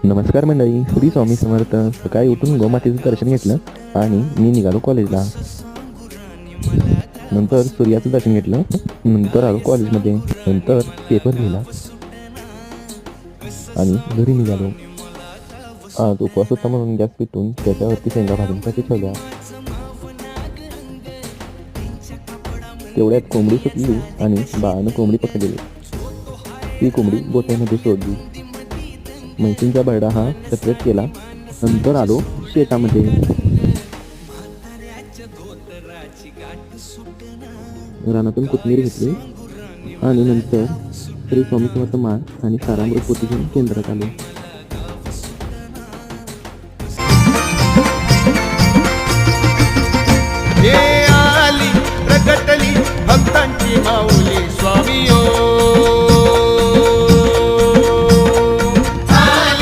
नमस्कार मंडळी, श्री स्वामी समर्थ. सकाळी उठून गोमातेचं दर्शन घेतलं आणि मी निघालो कॉलेजला. नंतर सूर्याचं दर्शन घेतलं. नंतर आलो कॉलेजमध्ये. नंतर पेपर लिहिला आणि घरी निघालो. आज उपवास होता म्हणून गॅस पेटून त्याच्यावरती शेंगा भाजून ठेवल्या. तेवढ्यात कोंबडी सुटली आणि बाळानं कोंबडी पकडली. ती कोंबडी गोठ्यामध्ये सोडली. म्हैसूंचा बरडा हा सेपरेट केला. नंतर आलो शेतामध्ये. रानातून कोथिंबीर घेतली आणि नंतर श्री स्वामी समर्थ माळ आणि सारामृत पोथी घेऊन केंद्रात आलो. आली प्रगटली भक्तांची माऊली स्वामी ओ